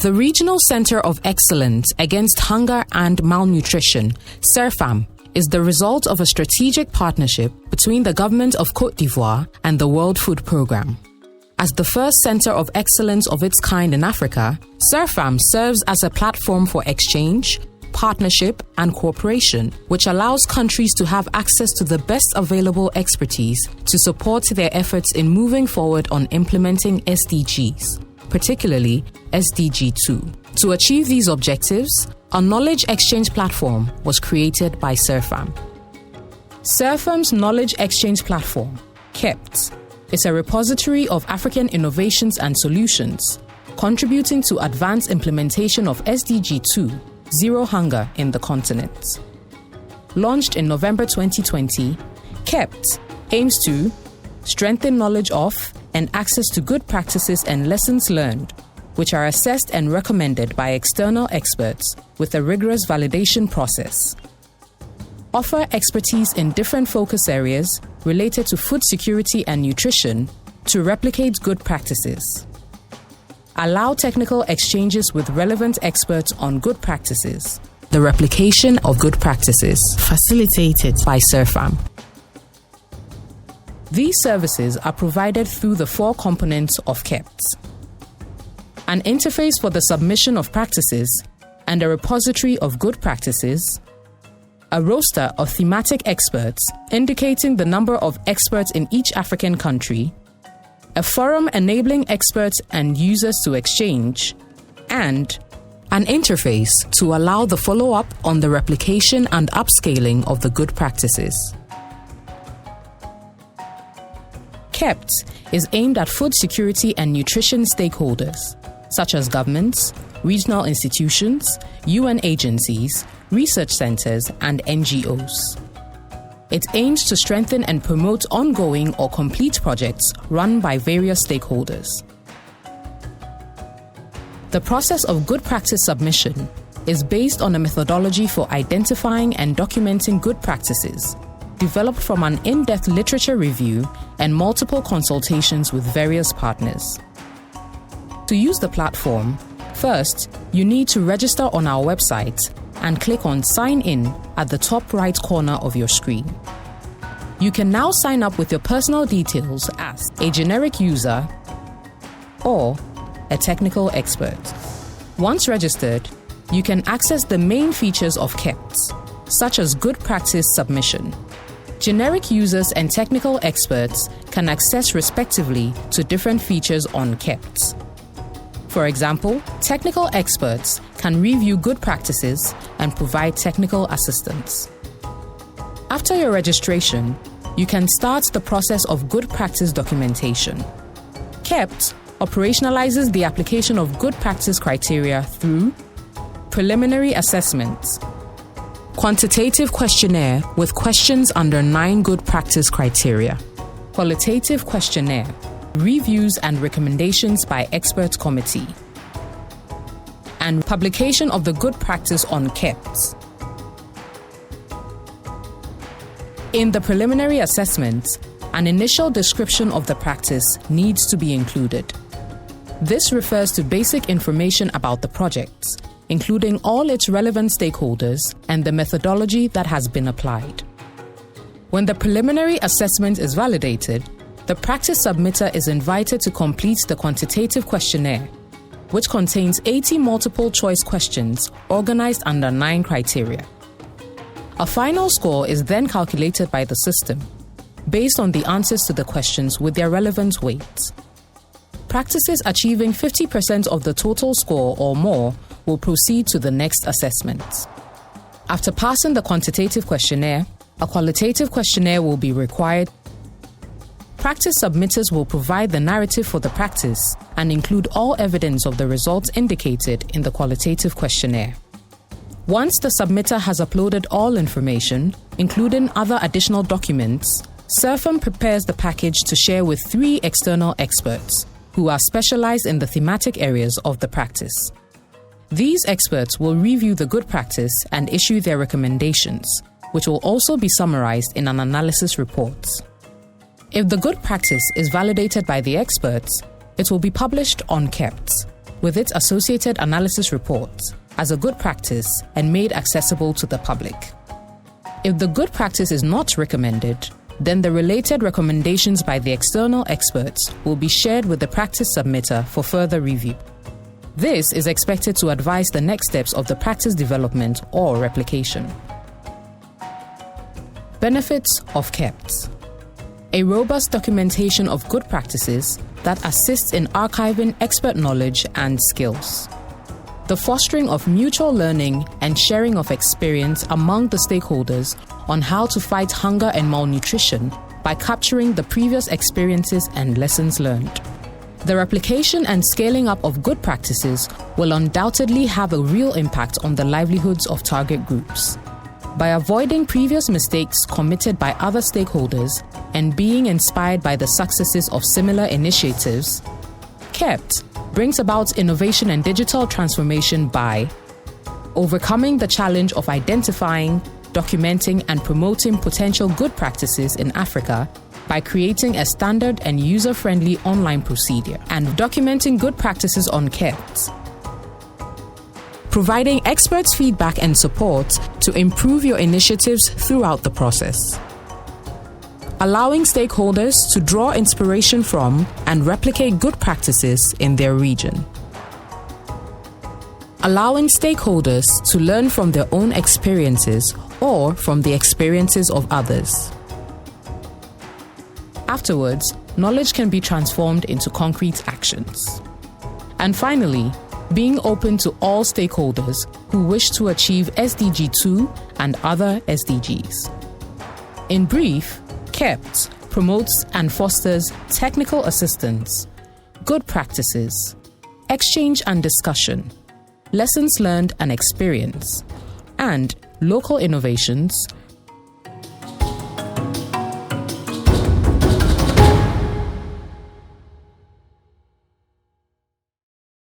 The Regional Center of Excellence Against Hunger and Malnutrition, CERFAM, is the result of a strategic partnership between the Government of Côte d'Ivoire and the World Food Programme. As the first center of excellence of its kind in Africa, CERFAM serves as a platform for exchange, partnership, and cooperation, which allows countries to have access to the best available expertise to support their efforts in moving forward on implementing SDGs, particularly SDG 2. To achieve these objectives, a knowledge exchange platform was created by CERFAM. CERFAM's knowledge exchange platform, KEPT, is a repository of African innovations and solutions, contributing to advanced implementation of SDG 2, Zero Hunger in the continent. Launched in November 2020, KEPT aims to strengthen knowledge of and access to good practices and lessons learned, which are assessed and recommended by external experts with a rigorous validation process. Offer expertise in different focus areas related to food security and nutrition to replicate good practices. Allow technical exchanges with relevant experts on good practices. The replication of good practices facilitated by CERFAM. These services are provided through the 4 components of KEPT: an interface for the submission of practices and a repository of good practices, a roster of thematic experts indicating the number of experts in each African country, a forum enabling experts and users to exchange, and an interface to allow the follow-up on the replication and upscaling of the good practices. KEPT is aimed at food security and nutrition stakeholders, such as governments, regional institutions, UN agencies, research centers, and NGOs. It aims to strengthen and promote ongoing or complete projects run by various stakeholders. The process of good practice submission is based on a methodology for identifying and documenting good practices, developed from an in-depth literature review and multiple consultations with various partners. To use the platform, first, you need to register on our website and click on Sign In at the top right corner of your screen. You can now sign up with your personal details as a generic user or a technical expert. Once registered, you can access the main features of KEPT, such as good practice submission. Generic users and technical experts can access respectively to different features on KEPT. For example, technical experts can review good practices and provide technical assistance. After your registration, you can start the process of good practice documentation. KEPT operationalizes the application of good practice criteria through preliminary assessments, quantitative questionnaire with questions under 9 good practice criteria, qualitative questionnaire, reviews and recommendations by expert committee, and publication of the good practice on KEPT. In the preliminary assessment, an initial description of the practice needs to be included. This refers to basic information about the project, including all its relevant stakeholders and the methodology that has been applied. When the preliminary assessment is validated, the practice submitter is invited to complete the quantitative questionnaire, which contains 80 multiple-choice questions organized under 9 criteria. A final score is then calculated by the system, based on the answers to the questions with their relevant weights. Practices achieving 50% of the total score or more will proceed to the next assessment. After passing the quantitative questionnaire, a qualitative questionnaire will be required. Practice submitters will provide the narrative for the practice and include all evidence of the results indicated in the qualitative questionnaire. Once the submitter has uploaded all information, including other additional documents, CERFAM prepares the package to share with 3 external experts who are specialized in the thematic areas of the practice. These experts will review the good practice and issue their recommendations, which will also be summarized in an analysis report. If the good practice is validated by the experts, it will be published on KEPT. with its associated analysis reports, as a good practice and made accessible to the public. If the good practice is not recommended, then the related recommendations by the external experts will be shared with the practice submitter for further review. This is expected to advise the next steps of the practice development or replication. Benefits of KEPT. A robust documentation of good practices that assists in archiving expert knowledge and skills. The fostering of mutual learning and sharing of experience among the stakeholders on how to fight hunger and malnutrition by capturing the previous experiences and lessons learned. The replication and scaling up of good practices will undoubtedly have a real impact on the livelihoods of target groups. By avoiding previous mistakes committed by other stakeholders and being inspired by the successes of similar initiatives, KEPT brings about innovation and digital transformation by overcoming the challenge of identifying, documenting, and promoting potential good practices in Africa by creating a standard and user-friendly online procedure and documenting good practices on KEPT. Providing experts feedback and support to improve your initiatives throughout the process. Allowing stakeholders to draw inspiration from and replicate good practices in their region. Allowing stakeholders to learn from their own experiences or from the experiences of others. Afterwards, knowledge can be transformed into concrete actions. And finally, being open to all stakeholders who wish to achieve SDG 2 and other SDGs. In brief, KEPT promotes and fosters technical assistance, good practices, exchange and discussion, lessons learned and experience, and local innovations,